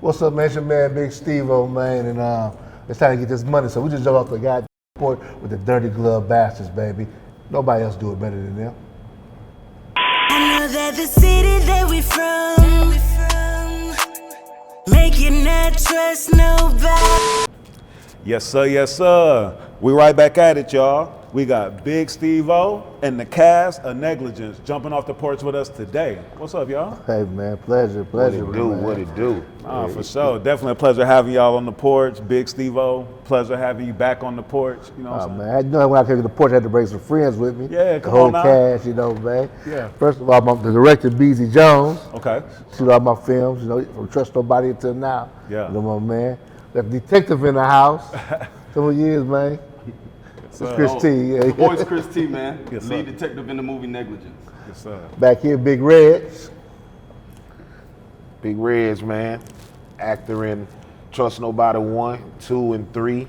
What's up, man? It's your man, Big Steve-O, man, and it's time to get this money, so we just jump off the goddamn porch with the dirty glove bastards, baby. Nobody else do it better than them. I know that the city that we from, make you not trust nobody. Yes, sir, yes, sir. We right back at it, y'all. We got Big Steve-O and the cast of Negligence jumping off the porch with us today. What's up, y'all? Hey, man, pleasure, What it do, man. what it do. For sure. Definitely a pleasure having y'all on the porch. Big Steve-O, pleasure having you back on the porch. You know what I'm saying? Man, you know when I came to the porch, I had to bring some friends with me. Yeah, come the whole on now. cast, you know, man. Yeah. First of all, the director, Beasy Jones. Okay. Shoot all my films, you know, from Trust Nobody until now. Yeah. You know, my man. Got the detective in the house. Couple years, man. It's Chris T. Yeah, The boy's Chris T, man. Yes, Lead sir. detective in the movie Negligence. Yes, sir. Back here, Big Reds. Big Reds, man. Actor in Trust Nobody 1, 2, and 3,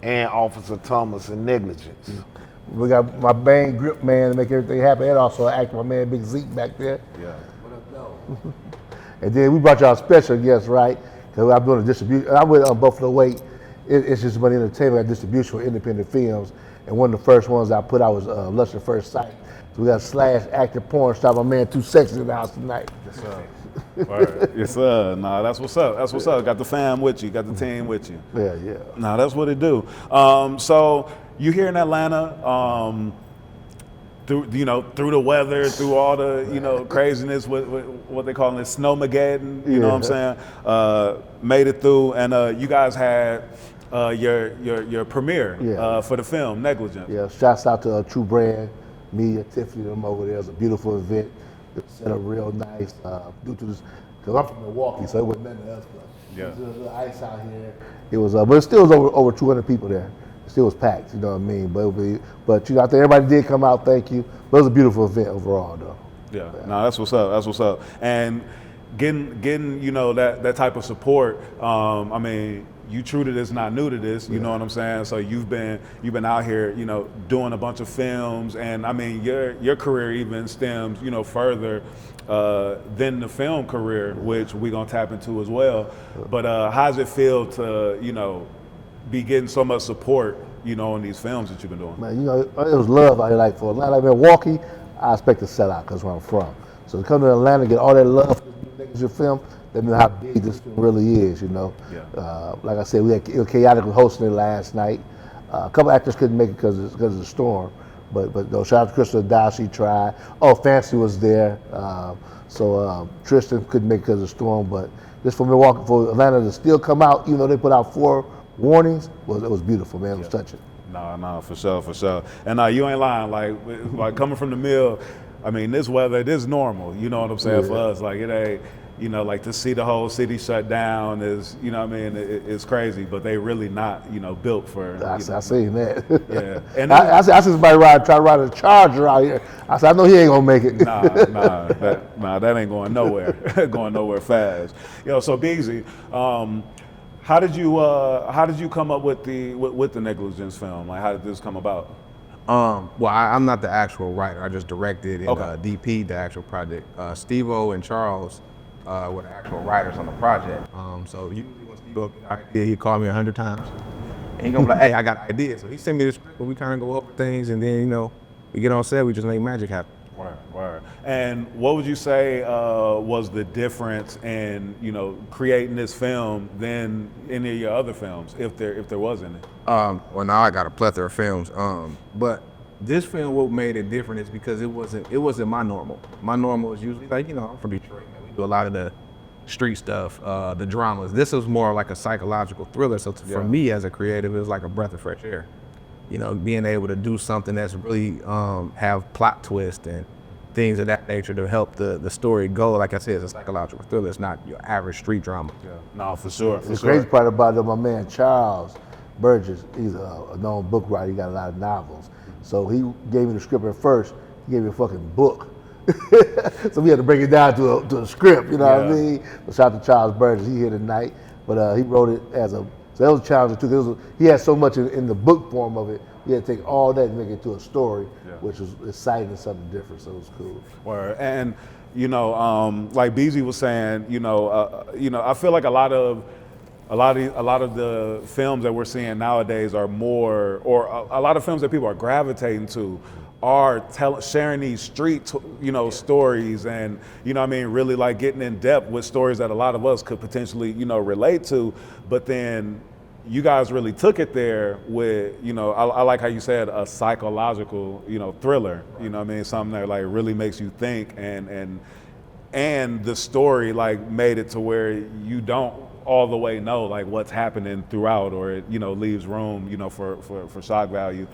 and Officer Thomas in Negligence. We got my bang grip man to make everything happen, and also an actor, my man Big Zeke back there. Yeah. And then we brought y'all a special guest, right? Because I'm doing a distribution. I'm with Buffalo Weight. It's just money entertainment, distribution for independent films. And one of the first ones I put out was Lust at First Sight. So we got slash active porn star, my man 2 Sexy in the house tonight. Yes, sir. Word. Yes, sir. Nah, that's what's up. That's what's up. Got the fam with you. Got the team with you. Yeah, yeah. Nah, that's what it do. So you here in Atlanta, through the weather, through all the craziness, with what they call it, snowmageddon. You know what I'm saying? Made it through, and you guys had your premiere for the film Negligence. Yeah, shouts out to True Brand Media, Tiffany, them over there. It was a beautiful event. It was set up real nice due to this, because I'm from Milwaukee, so it wasn't nothing else. Yeah. There was a little ice out here. It was, but it still was over 200 people there. It still was packed, you know what I mean? But I think everybody did come out, thank you. But it was a beautiful event overall, though. Yeah, no, that's what's up. That's what's up. And getting that type of support. I mean, you true to this, not new to this. You know what I'm saying? So you've been out here, doing a bunch of films, and I mean, your career even stems, further than the film career, which we're gonna tap into as well. But how does it feel to, be getting so much support, in these films that you've been doing? Man, it was love out here. Like for Atlanta, like Milwaukee, I expect to sell out because where I'm from. So to come to Atlanta, get all that love for your film, that means how big this film really is, Yeah. Like I said, we had Chaotic was hosting it last night. A couple actors couldn't make it because of the storm, but no, shout out to Crystal Dow, she tried. Oh, Fancy was there. So Tristan couldn't make it because of the storm, but just for Milwaukee, for Atlanta to still come out, even though they put out 4 warnings, it was beautiful, man. It was touching. No, for sure. And you ain't lying. Like coming from the mill, I mean, this weather, this is normal. You know what I'm saying? For us, like it ain't. Like to see the whole city shut down is, it's crazy. But they really not, built for. I seen that. Yeah. And I see somebody try to ride a Charger out here. I said, I know he ain't gonna make it. That ain't going nowhere. Going nowhere fast. So Beasy, how did you come up with the Negligence film? Like, how did this come about? Well, I'm not the actual writer. I just directed and DP'd the actual project. Steve-O and Charles were the actual writers on the project. So usually when Steve-O get an idea, he called me 100 times. And he gonna be like, hey, I got an idea. So he sent me the script, but we kind of go over things, and then, we get on set, we just make magic happen. Word. And what would you say was the difference in, creating this film than any of your other films, if there was any? Well, now I got a plethora of films. But this film, what made it different is because it wasn't my normal. My normal is usually I'm from Detroit, man. We do a lot of the street stuff, the dramas. This was more like a psychological thriller. So for me as a creative, it was like a breath of fresh air. Being able to do something that's really have plot twist and things of that nature to help the story go. Like I said, it's a psychological thriller. It's not your average street drama. Yeah. No, for sure. The crazy part about it, my man Charles Burgess, he's a known book writer. He got a lot of novels. So he gave me the script at first. He gave me a fucking book. So we had to break it down to a script, what I mean? So shout out to Charles Burgess, he here tonight. But he wrote it so that was challenging too, because he had so much in the book form of it. We had to take all that and make it to a story, which was exciting and something different, so it was cool. And Like Beasy was saying, I feel like a lot of the films that we're seeing nowadays are more, or a lot of films that people are gravitating to are sharing these street, stories, and really like getting in depth with stories that a lot of us could potentially, relate to. But then you guys really took it there with, I like how you said a psychological, thriller. Something that like really makes you think, and the story like made it to where you don't all the way know like what's happening throughout, or it leaves room for shock value.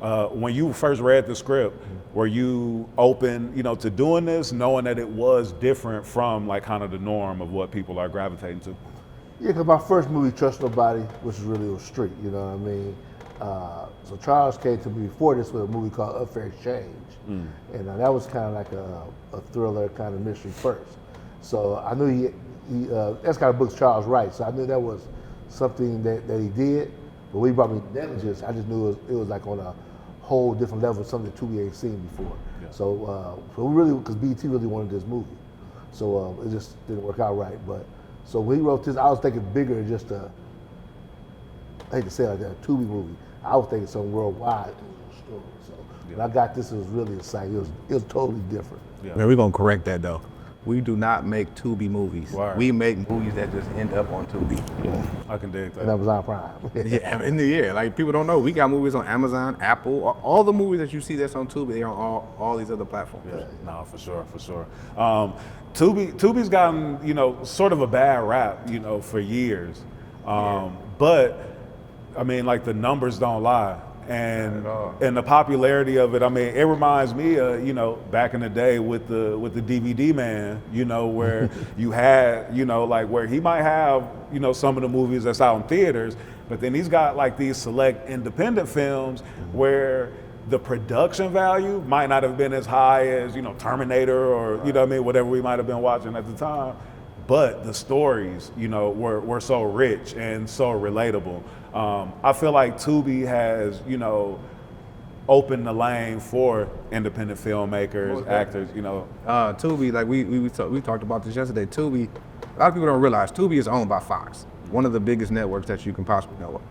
When you first read the script, were you open to doing this, knowing that it was different from like kind of the norm of what people are gravitating to? Yeah, because my first movie, Trust Nobody, which is really a street, you know what I mean? So Charles came to me before this with a movie called Unfair Exchange, and that was kind of like a thriller kind of mystery first. So I knew he that's kind of books Charles writes, so I knew that was something that he did. But when he brought me Negligence, I just knew it was like on a whole different level, something that Tubi ain't seen before. Yeah. So we really, because BET really wanted this movie, so it just didn't work out right. But so when he wrote this, I was thinking bigger than just I hate to say it like that, a Tubi movie. I was thinking something worldwide story. So when I got this, it was really exciting. It was totally different. Yeah. Man, we're gonna correct that though. We do not make Tubi movies. Word. We make movies that just end up on Tubi. Yeah. I can dig that. And Amazon Prime. Yeah, in the air. Like people don't know, we got movies on Amazon, Apple, all the movies that you see that's on Tubi, they're on all these other platforms. Yeah, no, for sure. Tubi's gotten, sort of a bad rap, for years. But I mean, like the numbers don't lie. And the popularity of it, I mean, it reminds me of, back in the day with the DVD man, where you had, like where he might have, some of the movies that's out in theaters, but then he's got like these select independent films where the production value might not have been as high as, Terminator or, whatever we might have been watching at the time. But the stories, were so rich and so relatable. I feel like Tubi has, opened the lane for independent filmmakers, actors, Tubi, like we talked about this yesterday. Tubi, a lot of people don't realize Tubi is owned by Fox, one of the biggest networks that you can possibly know of.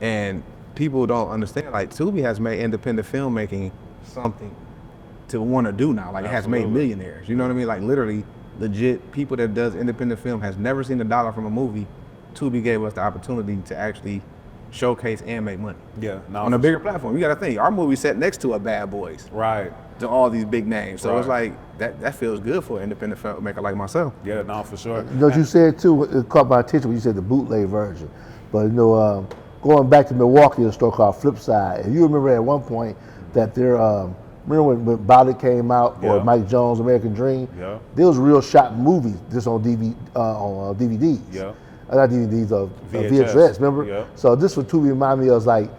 And people don't understand, like Tubi has made independent filmmaking something to want to do now. Like Absolutely. It has made millionaires. You know what I mean? Like literally, legit people that does independent film has never seen a dollar from a movie. Tubi gave us the opportunity to actually showcase and make money. Yeah, on a bigger platform. You got to think, our movie set next to a Bad Boys. Right. To all these big names. So It's like, that feels good for an independent filmmaker like myself. Yeah, no, for sure. What you said too, it caught my attention when you said the bootleg version. But going back to Milwaukee, there's a store called Flipside. And you remember at one point that there, remember when Body came out, or Mike Jones' American Dream? Yeah. There was real shot movies just on DVDs. Yeah. Not DVDs, VHS, remember? Yeah. So this would Tubi remind me of like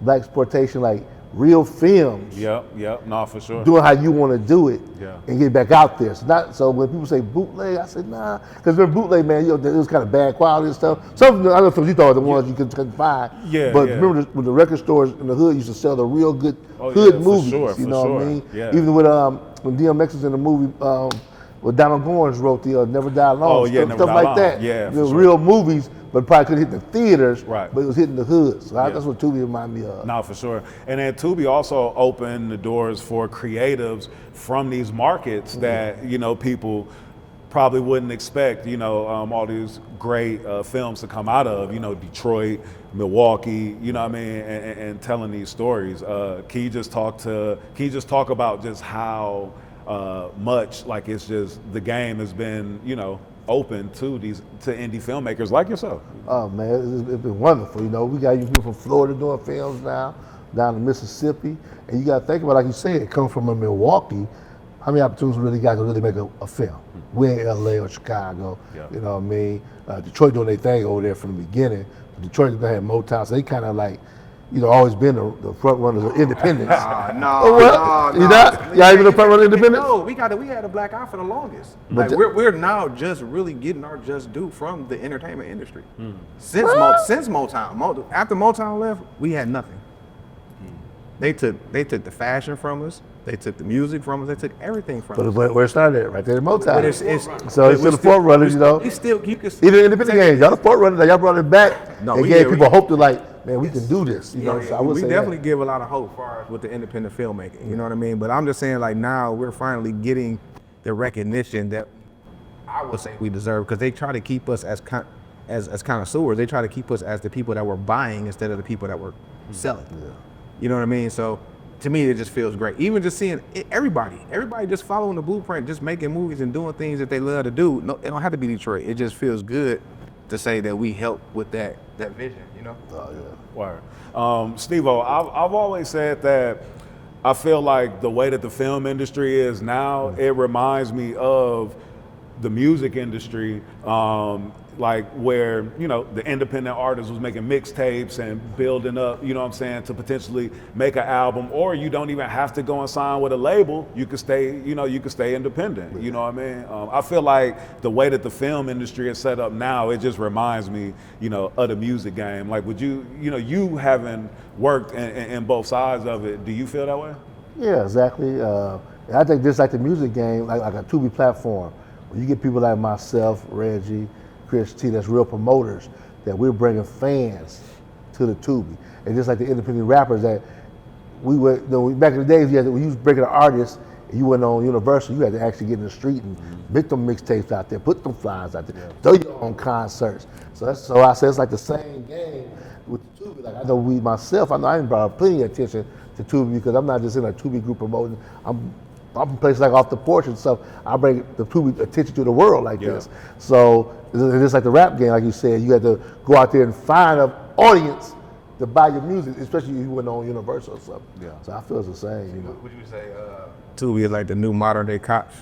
black exploitation, like real films. Yep, no, for sure. Doing how you want to do it, Yeah. and get back out there. So when people say bootleg, I said nah, because when bootleg, man, it was kind of bad quality and stuff. Some of the other films you thought were the ones you couldn't find. Yeah. But remember when the record stores in the hood used to sell the real good hood movies. You know what I mean? Yeah. Even with when DMX was in the movie. Well, Donald Goines wrote the Never Die Alone, stuff like that. Yeah, real movies, but probably couldn't hit the theaters, Right. but it was hitting the hood. So that's what Tubi reminded me of. No, for sure. And then Tubi also opened the doors for creatives from these markets that, people probably wouldn't expect, all these great films to come out of, Detroit, Milwaukee, and telling these stories. Can you just talk about just how much like it's just the game has been open to indie filmmakers like yourself? Oh man, it's been wonderful. We got people from Florida doing films now, down to Mississippi, and you got to think about, like you said, it comes from a Milwaukee. How many opportunities really got to really make a film? We're in LA or Chicago, you know what I mean? Detroit doing their thing over there from the beginning. But Detroit had Motown, so they kind of like, always been the front runners of independence. No. Y'all even the front runner of independence? No, we had a black eye for the longest. Like we're now just really getting our just due from the entertainment industry. Since Motown. After Motown left, we had nothing. They took the fashion from us. They took the music from us. They took everything from But us. where it started at, right there in But Motown. it's So it's still the forerunners, you know. We still, you can Even independent games, y'all the forerunners, like, y'all brought it back. No, and we gave did. people hope to like, man, we can do this. You know, so I would we say definitely that. give a lot of hope far as with the independent filmmaking. You know what I mean? But I'm just saying, like, now we're finally getting the recognition that I would say we deserve, because they try to keep us as connoisseurs. They try to keep us as the people that were buying instead of the people that were selling. Yeah. You know what I mean? So to me, it just feels great. Even just seeing everybody just following the blueprint, just making movies and doing things that they love to do. No, it don't have to be Detroit. It just feels good to say that we help with that vision, you know? Oh, yeah. Word. Steve-O, I've always said that I feel like the way that the film industry is now, it reminds me of the music industry, like where, you know, the independent artist was making mixtapes and building up, you know what I'm saying, to potentially make an album, or you don't even have to go and sign with a label. You could stay, you know, you could stay independent, you know what I mean? I feel like the way that the film industry is set up now, it just reminds me, you know, of the music game. Like, would you, you know, you having worked in both sides of it, do you feel that way? Yeah, exactly. And I think just like the music game, like a Tubi platform, where you get people like myself, Reggie, Chris T, that's real promoters, that we're bringing fans to the Tubi. And just like the independent rappers that we were, you know, back in the days, when you was breaking an artist, and you went on Universal, you had to actually get in the street and make them mixtapes out there, put them flyers out there, throw your own concerts. So I say it's like the same game with the Tubi. Like, I know I didn't brought plenty of attention to Tubi, because I'm not just in a Tubi group promoting. I'm from places like Off the Porch and stuff. I bring the Tubi attention to the world like this. So it's like the rap game, like you said. You had to go out there and find an audience to buy your music, especially if you went on Universal or something. Yeah. So I feel it's the same. You know. Would you say Tubi is like the new modern day cops?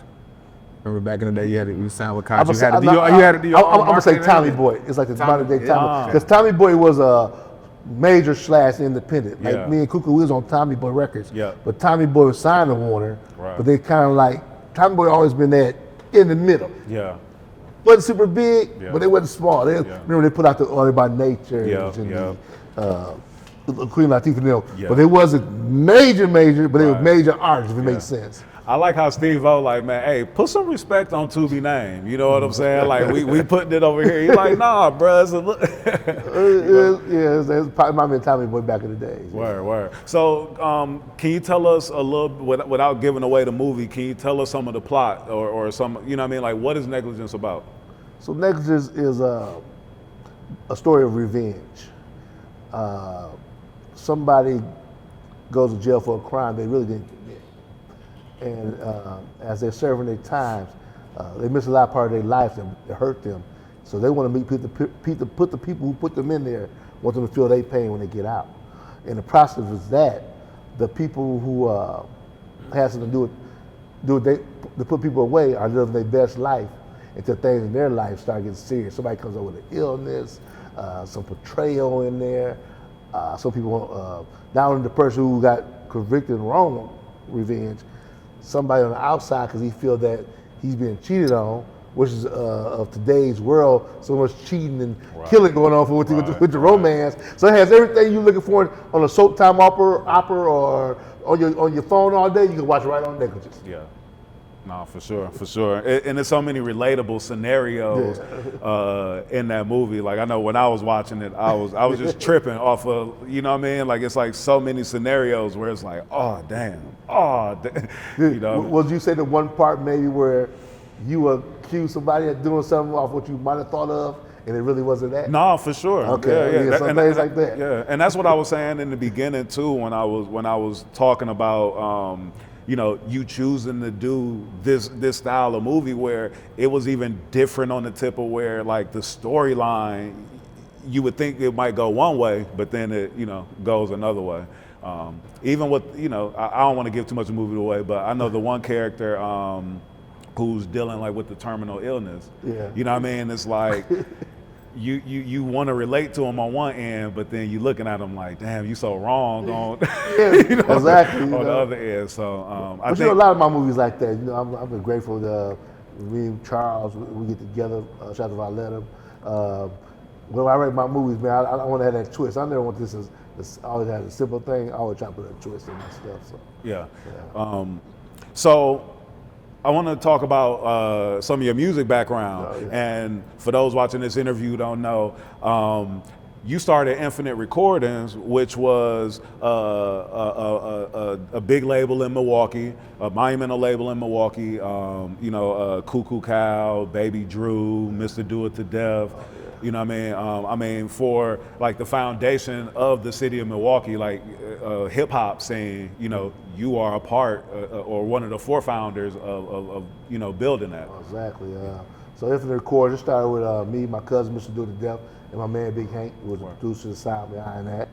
Remember back in the day, you signed with cops. I'm gonna say Tommy Boy. It's like the modern day Tommy, because Tommy Boy was a major / independent. Like me and Coo Coo, we was on Tommy Boy Records. Yeah. But Tommy Boy was signed to Warner. Right. But they kind of like, Tommy Boy always been that in the middle. Yeah. Wasn't super big, but they wasn't small. Remember they put out the All About Nature and the Queen Latifah and them. But they wasn't major, but they were major artists, if it makes sense. I like how Steve-O like, man, hey, put some respect on Tubi name. You know what I'm saying? Like, we putting it over here. He's like, nah, bro. It's probably might have been Tommy Boy back in the days. Word. So, can you tell us a little, without giving away the movie, can you tell us some of the plot or some, you know what I mean? Like, what is Negligence about? So Negligence is a story of revenge. Somebody goes to jail for a crime they really didn't commit. And as they're serving their times, they miss a lot of part of their life that hurt them. So they want to put the people who put them in there, want them to feel their pain when they get out. And the process is that the people who has something to do to put people away are living their best life until things in their life start getting serious. Somebody comes up with an illness, some betrayal in there. Some people, not only the person who got convicted and wrong revenge, somebody on the outside because he feel that he's being cheated on, which is of today's world, so much cheating and killing going on with the romance. So it has everything you're looking for on a soap time opera or on your phone all day. You can watch it right on Negligence. Yeah. No, for sure. And there's so many relatable scenarios in that movie. Like, I know when I was watching it, I was just tripping off of, you know what I mean? Like, it's like so many scenarios where it's like, oh damn. You know? Would you say the one part maybe where you accuse somebody of doing something off what you might have thought of, and it really wasn't that? No, for sure. Okay, yeah, some things like that. Yeah, and that's what I was saying in the beginning too, when I was talking about you know, you choosing to do this style of movie where it was even different on the tip of where, like, the storyline, you would think it might go one way, but then it, you know, goes another way. Even with, you know, I don't want to give too much of the movie away, but I know the one character who's dealing, like, with the terminal illness. Yeah. You know what I mean? It's like, you want to relate to him on one end, but then you looking at him like, damn, you so wrong on, you know, exactly, on the other end. So I think, you know, a lot of my movies like that. You know, I've been grateful to me and Charles. We get together. Shout out to Violetta. When I write my movies, man, I want to have that twist. I never want this as always has a simple thing. I always try to put a twist in my stuff. So Yeah. So I want to talk about some of your music background. Oh, yeah. And for those watching this interview who don't know, you started Infinite Recordings, which was a big label in Milwaukee, a monumental label in Milwaukee. Coo Coo Cal, Baby Drew, Mr. Do It to Death. You know what I mean? For like the foundation of the city of Milwaukee, like hip hop scene, you are a part or one of the four-founders of building that. exactly. So Infinite Recordings, it started with me, my cousin, Mr. Do It to Death, and my man Big Hank, who was the producer of the sound behind that.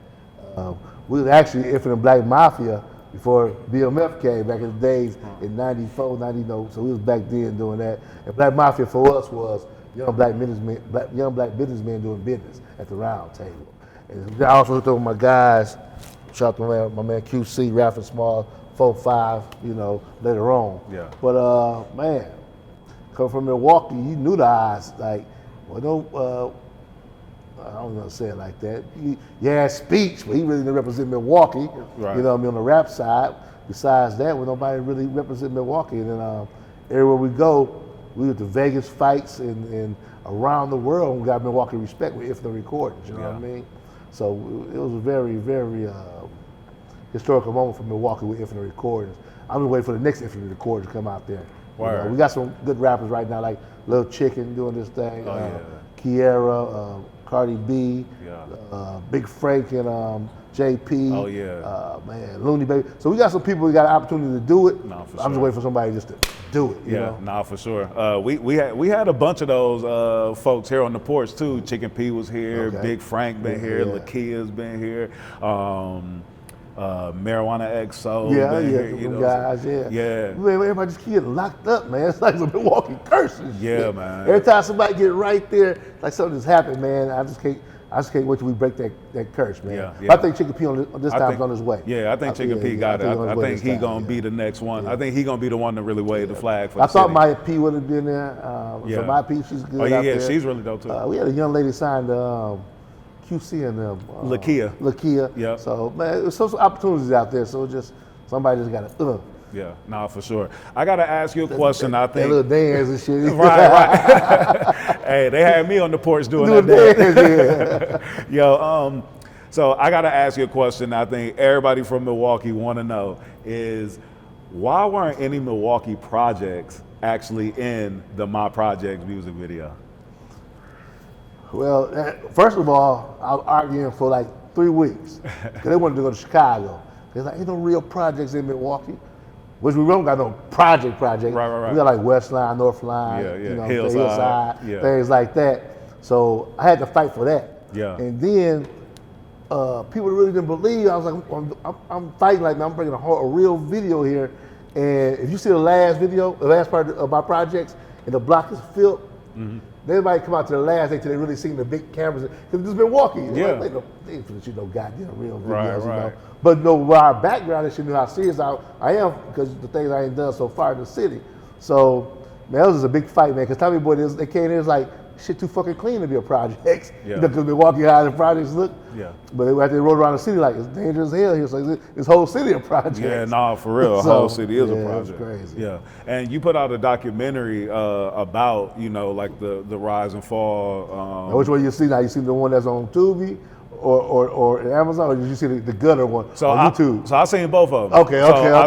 We was actually Infinite Black Mafia before BMF came back in the days in 94, 90, so we was back then doing that. And Black Mafia for us was young black businessmen doing business at the round table. And I also hooked up with my guys, shout out to my man QC, Raffin Small, 4-5, later on. Yeah. But man, come from Milwaukee, you knew the odds. Like, I don't want to say it like that. He had speech, but he really didn't represent Milwaukee. Right. On the rap side. Besides that, nobody really represent Milwaukee. And then everywhere we go, we went to Vegas fights and around the world, we got Milwaukee respect with Infinite Recordings. You know what I mean? So it was a very, very historical moment for Milwaukee with Infinite Recordings. I'm just waiting for the next Infinite Recordings to come out there. Word. We got some good rappers right now, like Lil Chicken doing this thing. Kiera, Cardi B, Big Frank and JP. Oh yeah. Man, Looney Baby. So we got some people who got an opportunity to do it. No, for I'm just sure. waiting for somebody just to do it. You know? Nah, for sure. We had a bunch of those folks here on the porch too. Chicken P was here, Okay. Big Frank been here, Lakia's been here, Marijuana XO been here. Them guys, Yeah. Man, everybody just keep getting locked up, man. It's like some Milwaukee curses. Yeah, man. Every time somebody get right there, like something just happened, man. I just can't wait till we break that curse, man. Yeah. But I think Chicken P this time's on his way. Yeah, I think Chicken P got it. I think he gonna be the next one. I think he gonna be the one to really wave the flag for the I thought city. Maya P would have been there. So Maya P, she's good out there. She's really dope too. We had a young lady signed QC and them. Lakia. Yeah. So, man, there's some opportunities out there. So somebody just got to, Yeah, nah, for sure. I gotta ask you a question. I that think little dance and shit. right. Hey, they had me on the porch doing that dance. Yo, so I gotta ask you a question. I think everybody from Milwaukee want to know is why weren't any Milwaukee projects actually in the My Projects music video? Well, first of all, I was arguing for like 3 weeks because they wanted to go to Chicago. They're like, ain't no real projects in Milwaukee. Which we don't got no project. Right. We got like West Line, North Line, Hillside, things like that. So I had to fight for that. Yeah. And then people really didn't believe. I was like, I'm fighting like I'm bringing a real video here. And if you see the last video, the last part of my projects, and the block is filled, they might come out to the last day till they really seen the big cameras. Because it's been walking. Yeah. Like, they ain't finna shoot no goddamn real videos, Right. you know. But no, with our background, they should know how serious I am because the things I ain't done so far in the city. So, man, that was just a big fight, man. Because Tommy Boy, they came in, it was like, shit too fucking clean to be a project. Yeah. Because Milwaukee, how the projects look. Yeah. But after they rode around the city, like, it's dangerous as hell here. So this whole city a project. Yeah, nah, for real. The So, whole city is a yeah, project. it's crazy. Yeah, and you put out a documentary about, like the rise and fall. Now, which one you see now? You see the one that's on Tubi or Amazon, or did you see the gutter one on YouTube? So I seen both of them. Okay. I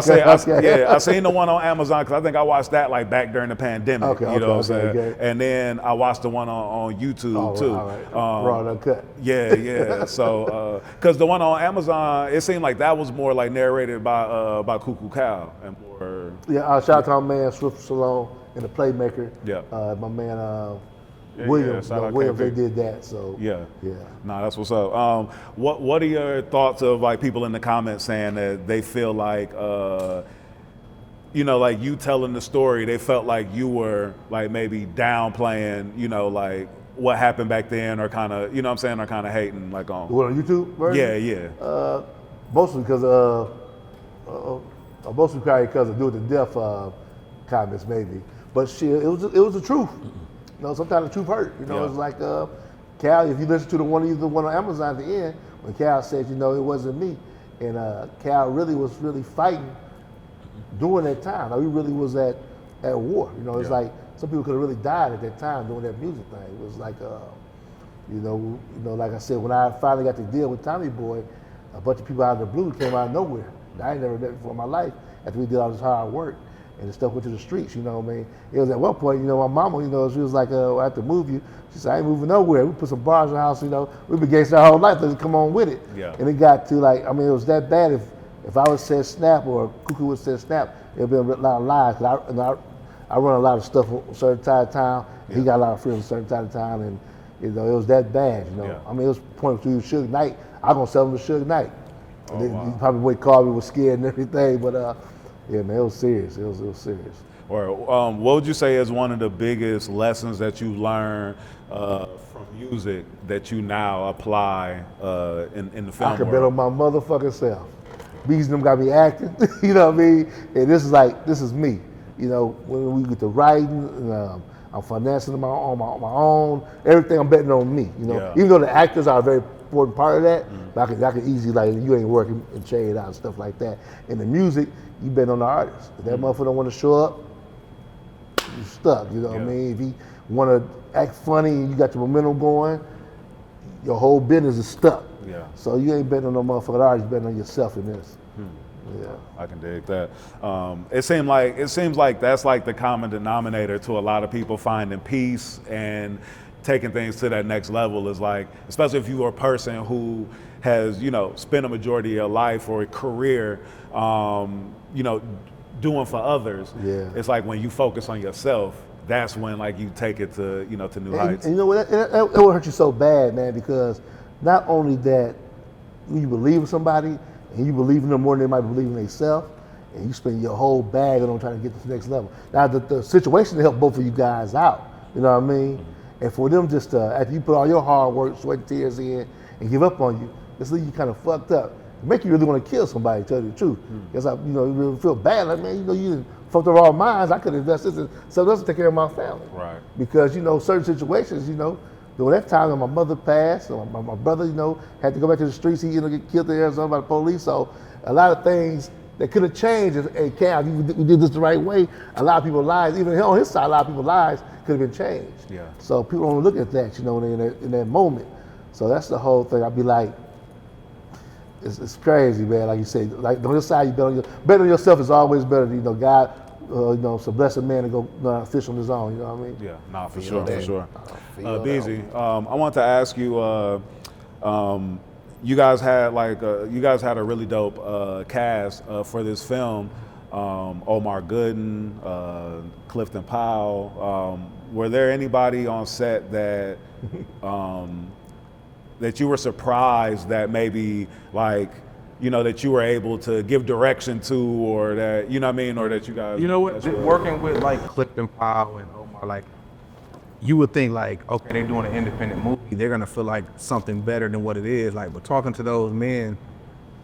seen the one on Amazon because I think I watched that like back during the pandemic. You know what I'm saying? Okay. And then I watched the one on YouTube too. All right. Raw and uncut. Yeah. So because the one on Amazon, it seemed like that was more like narrated by Coo Coo Cal and more. Yeah, shout out to my man Swift Salone and the Playmaker. Yeah. My man Williams, they did that. So yeah. Yeah. Nah, that's what's up. What are your thoughts of like people in the comments saying that they feel like like you telling the story, they felt like you were like maybe downplaying, like what happened back then, or kind of, you know what I'm saying, or kind of hating like on. What, on YouTube version? Yeah. Mostly because mostly probably because of Do It to Death comments maybe. But shit, it was the truth. Sometimes the truth hurt. Yeah. It's like Cal, if you listen to the one on Amazon at the end, when Cal said, you know, it wasn't me, and Cal really was fighting during that time. Like, we really was at war. You know, it's like some people could have really died at that time doing that music thing. It was like, you know, like I said, when I finally got to deal with Tommy Boy, a bunch of people out of the blue came out of nowhere. I ain't never met before in my life after we did all this hard work. And the stuff went to the streets, you know what I mean? It was at one point, you know, my mama, you know, she was like, I have to move you. She said, I ain't moving nowhere. We put some bars in the house, you know. We've been gangsta our whole life, let's come on with it. Yeah. And it got to like, I mean, it was that bad. If I would say snap or Coo Coo would say snap, it would be a lot of lies. Cause I run a lot of stuff on a certain side of town. Yeah. He got a lot of friends on a certain side of town. And, you know, it was that bad, you know. Yeah. I mean, it was point to Suge Knight. I'm going to sell him to Suge Knight. Oh, wow. He probably would call me, was scared and everything. But, yeah, man, it was serious. It was serious. Or what would you say is one of the biggest lessons that you learned from music that you now apply in the film I could world? bet on my motherfucking self. Bees and them got me acting, you know what I mean? And this is me. You know, when we get to writing, and, I'm financing on my own, everything I'm betting on me, you know? Yeah. Even though the actors are a very important part of that, but I can easily, like, you ain't working and shade out and stuff like that. In the music, you bet on the artist. If that motherfucker don't want to show up, you stuck, you know what I mean? If he want to act funny and you got your momentum going, your whole business is stuck. Yeah. So you ain't betting on no motherfucking artist, you betting on yourself in this. Yeah. I can dig that. It seems like that's like the common denominator to a lot of people finding peace and taking things to that next level is like, especially if you are a person who has, you know, spent a majority of your life or a career, you know, doing for others. Yeah. It's like when you focus on yourself, that's when like you take it to, you know, to new heights. And you know what, it will hurt you so bad, man, because not only that, when you believe in somebody and you believe in them more than they might believe in themselves, and you spend your whole bag on trying to get to the next level. Now the situation to help both of you guys out, you know what I mean? And for them just after you put all your hard work, sweat and tears in and give up on you, it's leave you kind of fucked up. It make you really want to kill somebody, to tell you the truth. Because you know, you really feel bad, like, man, you know, you fucked up all minds. I could invest this in something else to take care of my family. Right. Because, you know, certain situations, you know, during that time when my mother passed, or my brother, you know, had to go back to the streets, he, you know, get killed in Arizona by the police. So a lot of things that could have changed, and Cal, we did this the right way, a lot of people's lives, even on his side, a lot of people's lives could have been changed. Yeah. So people don't look at that, you know, in that moment. So that's the whole thing. I'd be like, it's crazy, man. Like you say, like on your side, you bet on yourself is always better than, you know, God, you know, it's a blessed man to go fish on his own, you know what I mean? Yeah, nah, for sure, for sure. Beasy, I want to ask you, you guys had a really dope cast for this film. Omar Gooding, Clifton Powell. Were there anybody on set that that you were surprised that maybe like, you know, that you were able to give direction to, or that, you know what I mean, or that you guys, you know what, working with like Clifton Powell and Omar, like, you would think like, okay, they're doing an independent movie, they're gonna feel like something better than what it is. Like, but talking to those men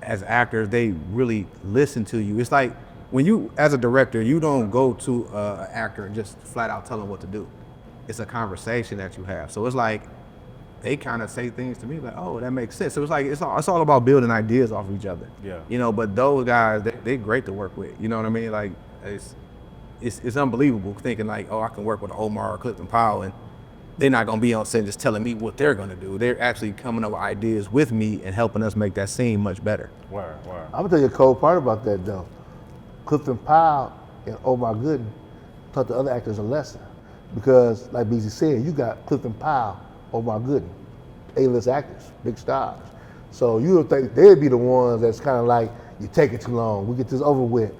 as actors, they really listen to you. It's like when you, as a director, you don't go to an actor and just flat out tell them what to do. It's a conversation that you have. So it's like, they kind of say things to me like, oh, that makes sense. So it's like, it's all about building ideas off of each other. Yeah. You know, but those guys, they're great to work with. You know what I mean? Like, it's unbelievable thinking like, oh, I can work with Omar or Clifton Powell and they're not gonna be on set just telling me what they're gonna do. They're actually coming up with ideas with me and helping us make that scene much better. Word. I'm gonna tell you a cold part about that though. Clifton Powell and Omar Gooding taught the other actors a lesson. Because like Beasy said, you got Clifton Powell, Omar Gooding, A-list actors, big stars. So you would think they'd be the ones that's kind of like, you're taking too long, we get this over with.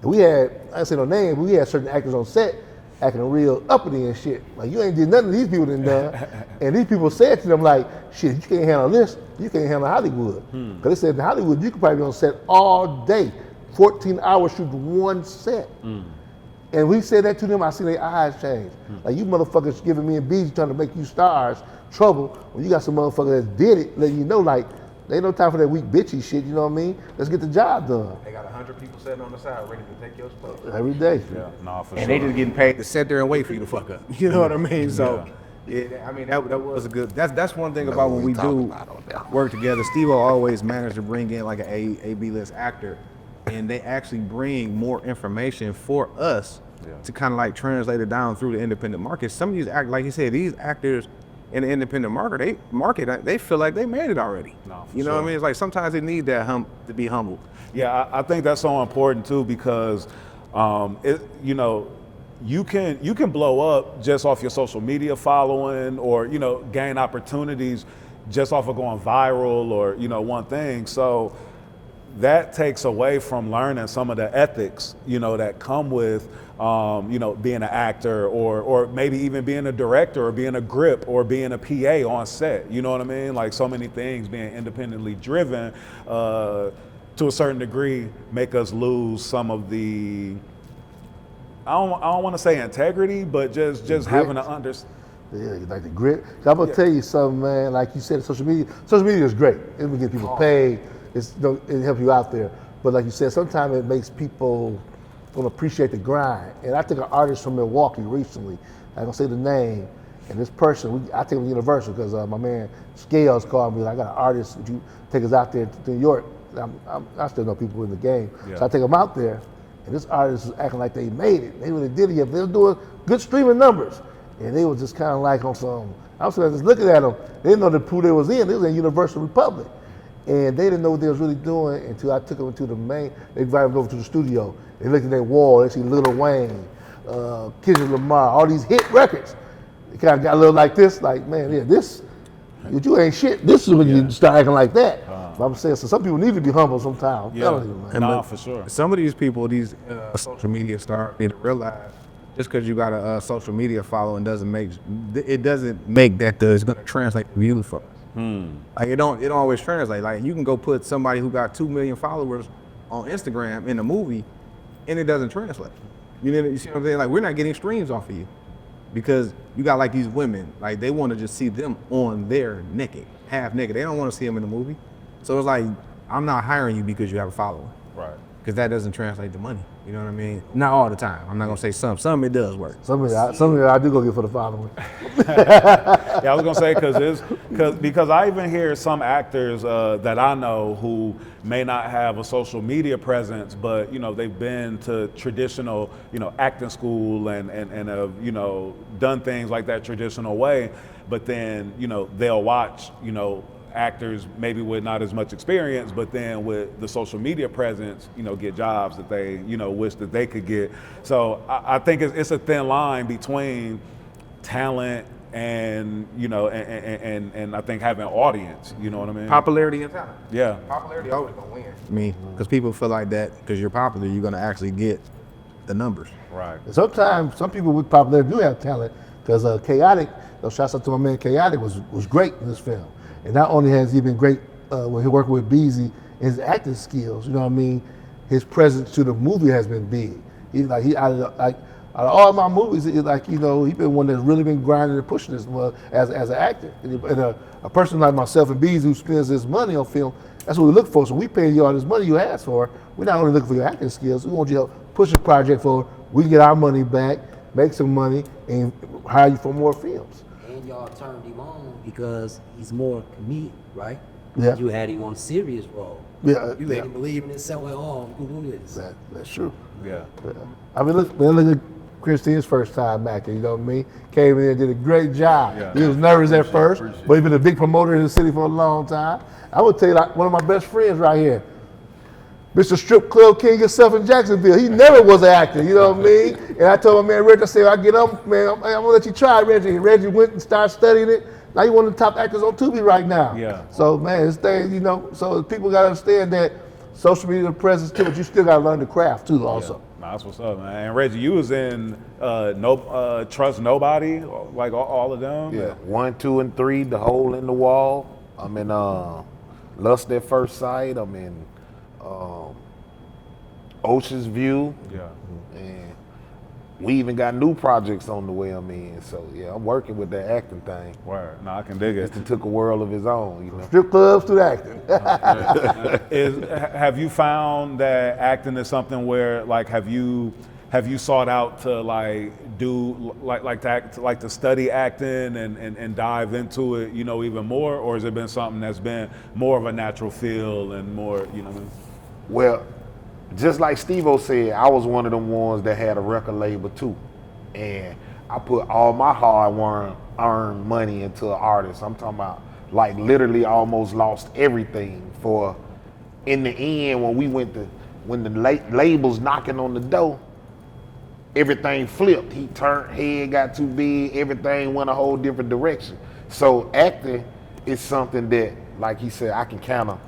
And we had, I ain't say no name, but we had certain actors on set acting real uppity and shit. Like, you ain't did nothing these people done done. And these people said to them like, shit, you can't handle this, you can't handle Hollywood. Because they said in Hollywood, you could probably be on set all day, 14 hours shooting one set. And we said that to them, I see their eyes change. Like, you motherfuckers giving me and Beasy trying to make you stars trouble when you got some motherfucker that did it, letting you know like, there ain't no time for that weak bitchy shit, you know what I mean? Let's get the job done. They got 100 people sitting on the side ready to take your spot. Every day. Yeah, nah, for sure. And they just getting paid to sit there and wait for you to fuck up. You know what I mean? So Yeah, I mean that was a good. That's one thing about what when we we talking do about on there. work together. Steve always managed to bring in like an A/B list actor, and they actually bring more information for us to kind of like translate it down through the independent market. Some of these act, like you said, these actors in the independent market, they feel like they made it already. No, for you know what I sure. mean? It's like sometimes they need that to be humbled. Yeah, I think that's so important too because, you can blow up just off your social media following or gain opportunities just off of going viral or one thing. So that takes away from learning some of the ethics that come with being an actor or maybe even being a director or being a grip or being a PA on set. You know what I mean? Like so many things being independently driven to a certain degree make us lose some of the I don't want to say integrity, but just having to understand. Yeah, like the grit. I'm gonna tell you something, man. Like you said, social media is great. It will get people paid. It helps you out there. But like you said, sometimes it makes people don't appreciate the grind. And I took an artist from Milwaukee recently. I ain't gonna say the name. And this person, I take him to Universal because my man Scales called me. Like, I got an artist. Would you take us out there to New York? I still know people in the game, so I take them out there. And this artist was acting like they made it. They really did it. They were doing good streaming numbers. And they was just kind of like on some, I was just looking at them. They didn't know the pool they was in. They was in Universal Republic. And they didn't know what they was really doing until I took them to the main, they invited them over to the studio. They looked at their wall, they see Lil Wayne, Kendrick Lamar, all these hit records. They kind of got a little like this, like, man, yeah, this, you ain't shit. This is when you start acting like that. But I'm saying, so some people need to be humble sometimes. I'm telling you, man. Nah, for sure. Some of these people, these social media stars, need to realize just because you got a social media following doesn't make that it's going to translate to views for us. Like it don't always translate. Like you can go put somebody who got 2 million followers on Instagram in a movie, and it doesn't translate. You see what I'm saying? Like we're not getting streams off of you because you got like these women, like they want to just see them on their naked, half naked. They don't want to see them in the movie. So it's like I'm not hiring you because you have a following. Right. Because that doesn't translate to money. You know what I mean? Not all the time. I'm not gonna say some. Some it does work. Some of it I do go get for the following. Yeah, I was gonna say because I even hear some actors that I know who may not have a social media presence, but they've been to traditional acting school and have done things like that traditional way, but then they'll watch actors maybe with not as much experience, but then with the social media presence, get jobs that they, wish that they could get. So I think it's a thin line between talent and, and I think having audience, you know what I mean? Popularity and talent. Yeah. Popularity always gonna win. I mean, because people feel like that because you're popular, you're gonna actually get the numbers. Right. And sometimes some people with popularity do have talent because Chaotic, shouts out to my man Chaotic, was great in this film. And not only has he been great when he worked with Beasy, his acting skills, you know what I mean? His presence to the movie has been big. Out of all my movies, he's been one that's really been grinding and pushing this as an actor. And a person like myself and Beasy who spends his money on film, that's what we look for. So we pay you all this money you ask for. We're not only looking for your acting skills, we want you to help push a project forward. We can get our money back, make some money, and hire you for more films. And y'all turned him on because he's more comedic, right? Yeah. You had him on a serious role. Yeah, You made him believe in himself. Like, oh, I'm gonna do this. That's true. Yeah. I mean, look at Christine's first time acting, you know what I mean? Came in and did a great job. Yeah. He was nervous at first, but he's been a big promoter in the city for a long time. I would tell you, like, one of my best friends right here, Mr. Strip Club King himself in Jacksonville. He never was an actor, you know what I mean? And I told my man Reggie, I said, I get up, man, I'm gonna let you try, Reggie. And Reggie went and started studying it. Now he's one of the top actors on Tubi right now. Yeah. So man, this thing, so people gotta understand that social media presence too, but you still gotta learn the craft too also. Nah, that's what's up, man. And Reggie, you was in Trust Nobody, like all of them? Yeah, 1, 2, and 3, The Hole in the Wall. I'm in Lust at First Sight. I'm in Ocean's View. Yeah. And we even got new projects on the way I'm in. So yeah, I'm working with that acting thing. Word. No, I can dig it. It took a world of his own, Strip clubs to acting. Have you found that acting is something where, like, have you have you sought out to like do like to study acting and dive into it, you know, even more, or has it been something that's been more of a natural feel and more, you know what I mean? Well, just like Steve-O said, I was one of them ones that had a record label too. And I put all my hard-earned money into an artist. I'm talking about like literally almost lost everything for, in the end, when the labels knocking on the door, everything flipped. He turned, head got too big, everything went a whole different direction. So acting is something that, like he said, I can kind of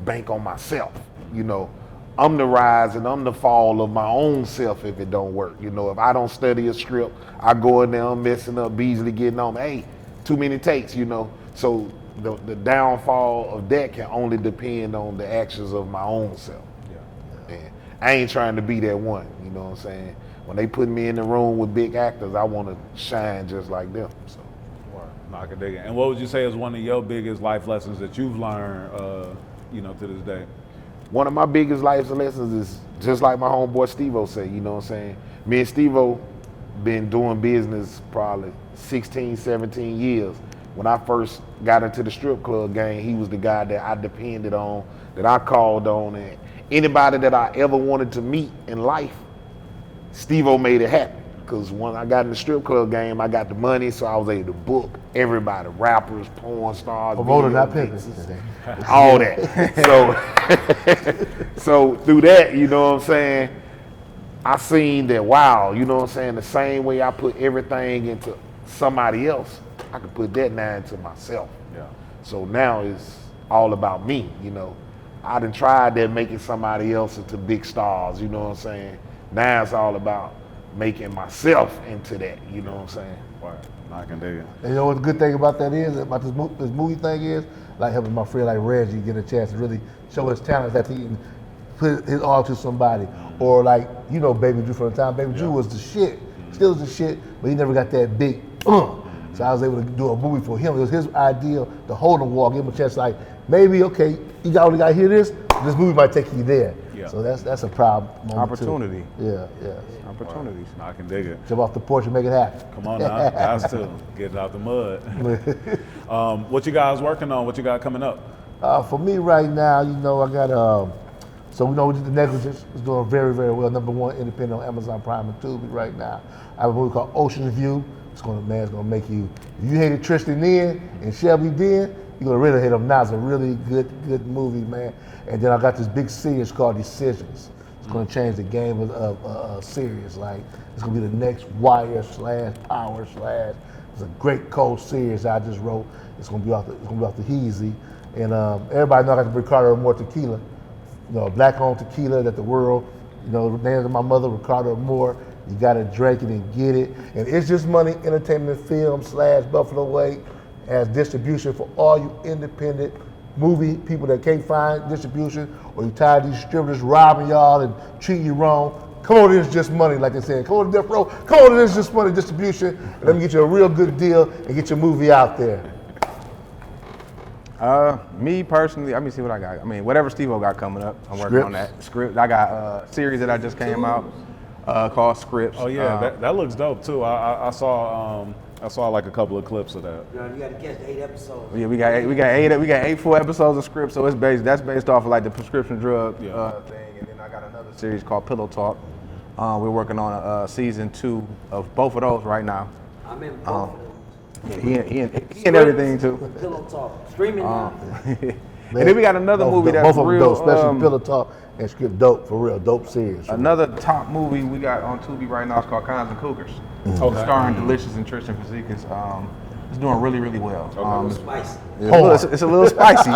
bank on myself, you know. I'm the rise and I'm the fall of my own self if it don't work. You know, if I don't study a script, I go in there, I'm messing up, Beasley getting on me. Hey, too many takes, you know. So the downfall of that can only depend on the actions of my own self. Yeah. And I ain't trying to be that one, you know what I'm saying? When they put me in the room with big actors, I want to shine just like them. So. I can dig it. And what would you say is one of your biggest life lessons that you've learned, you know, to this day? One of my biggest life lessons is just like my homeboy Steve-O said, you know what I'm saying? Me and Steve-O been doing business probably 16, 17 years. When I first got into the strip club game, he was the guy that I depended on, that I called on, and anybody that I ever wanted to meet in life, Steve-O made it happen. Because when I got in the strip club game, I got the money, so I was able to book everybody, rappers, porn stars, Promoter, not pimping. all that. So through that, you know what I'm saying, I seen that, wow, you know what I'm saying, the same way I put everything into somebody else, I could put that now into myself. Yeah. So now it's all about me, you know. I done tried that, making somebody else into big stars, you know what I'm saying. Now it's all about making myself into that, you know what I'm saying? Right. I can dig it. And you know what the good thing about that is, about this movie thing is, like having my friend like Reggie get a chance to really show his talents, that he can put his all to somebody. Or like, you know, Baby Drew from the time. Baby Drew was the shit, still is the shit, but he never got that big, So I was able to do a movie for him. It was his idea to hold him wall, give him a chance, like, maybe, okay, you only got to hear this movie might take you there. Yeah. So that's a proud moment Opportunity. too. Yeah. Opportunities. I can dig it. Jump off the porch and make it happen. Come on now, guys too. Get it out the mud. What you guys working on? What you got coming up? For me right now, you know, I got, so we know we did the Negligence. It's doing very, very well. #1 independent on Amazon Prime and Tubi right now. I have a movie called Ocean's View. It's gonna make you, if you hated Tristan then and Shelby then, you're gonna really hate them now. It's a really good movie, man. And then I got this big series called Decisions. It's gonna change the game of series. Like, it's gonna be the next Wire / Power / it's a great cold series I just wrote. It's gonna be off the Heezy. And everybody know I got the Ricardo Amore tequila. You know, black-owned tequila that the world, you know, names of my mother, Ricardo Amore. You gotta drink it and get it. And It's Just Money Entertainment Film / Buffalo Way has distribution for all you independent movie people that can't find distribution, or you tired of these distributors robbing y'all and treating you wrong. Come on to It's Just Money, like they said. Come on to Death Row. Come on to It's Just Money distribution. And let me get you a real good deal and get your movie out there. Me personally, let me see what I got. I mean, whatever Steve-O got coming up, I'm working on that. Script. I got a series that I just came out called Scripts. Oh yeah, that looks dope too. I saw like a couple of clips of that. You got to catch the 8 episodes. Yeah, we got eight full episodes of Scripts. So that's based off of like the prescription drug thing. And then I got another series called Pillow Talk. We're working on season 2 of both of those right now. I'm in both of them. Yeah, he and everything too. Pillow Talk. Streaming now. And then we got another movie that's both of them real, dope, especially Pillow Talk and Script, dope, for real, dope series. Another top movie we got on Tubi right now is called Cons and Cougars. Okay. Starring Delicious and Tristan Fazikis. It's doing really, really well. Spicy. It's a little spicy.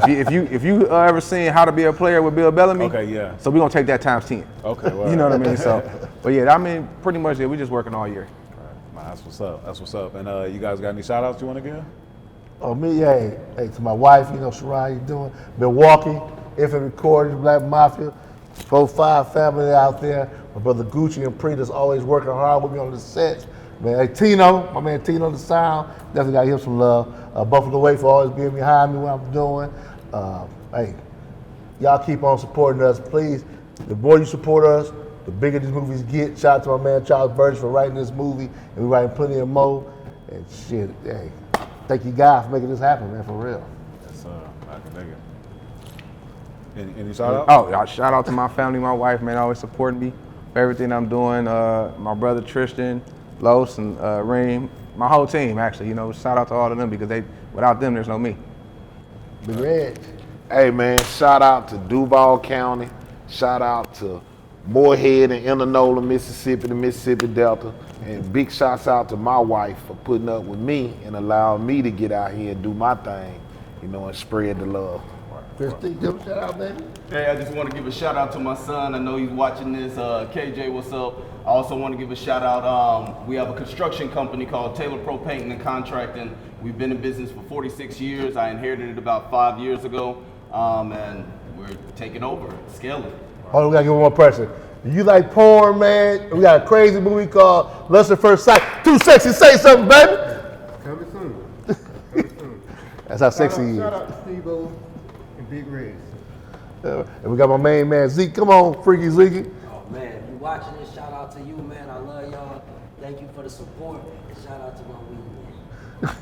If you ever seen How to Be a Player with Bill Bellamy, Okay, yeah. So we're gonna take that times 10. Okay, well. You know what I mean? So, but yeah, I mean, pretty much, yeah, we just working all year. That's what's up. That's what's up. And you guys got any shout outs you want to give? Oh, me, hey, to my wife, you know, Shirai, you doing? Milwaukee, Infant Recordings, Black Mafia, 4-5 family out there. My brother Gucci and Pre that's always working hard with me on the sets. Man, hey, Tino, my man Tino the sound, definitely got to give some love. Buffalo Way for always being behind me what I'm doing. Hey, y'all keep on supporting us, please. The more you support us, the bigger these movies get. Shout out to my man Charles Burge for writing this movie, and we writing plenty of more. And shit, hey, thank you guys for making this happen, man, for real. Yes, I can dig it. Any shout out? Oh, y'all, shout out to my family, my wife, man, always supporting me for everything I'm doing. My brother Tristan, Los, and Reem, my whole team actually. You know, shout out to all of them because without them, there's no me. Big Red. Hey man, shout out to Duval County. Shout out to Moorhead and Internola, Mississippi, the Mississippi Delta. And big shouts out to my wife for putting up with me and allowing me to get out here and do my thing, you know, and spread the love. Christy, give a shout out, baby. Hey, I just want to give a shout out to my son. I know he's watching this. KJ, what's up? I also want to give a shout out. We have a construction company called Taylor Pro Painting and Contracting. We've been in business for 46 years. I inherited it about 5 years ago, and we're taking over, scaling. Hold on, we gotta give one more person. If you like porn, man, we got a crazy movie called Lust at First Sight. Too sexy, say something, baby. Coming soon. Coming soon. That's how sexy he is. Shout out to Steve-O and Big Reds. And we got my main man Zeke. Come on, freaky Zeke. Oh man, if you watching this, shout out to you, man. I love y'all. Thank you for the support. And shout out to my weed man.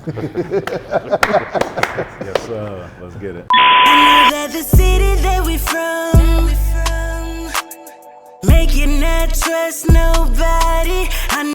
Yes, sir. Let's get it. I know that the city that we from, make you not trust nobody.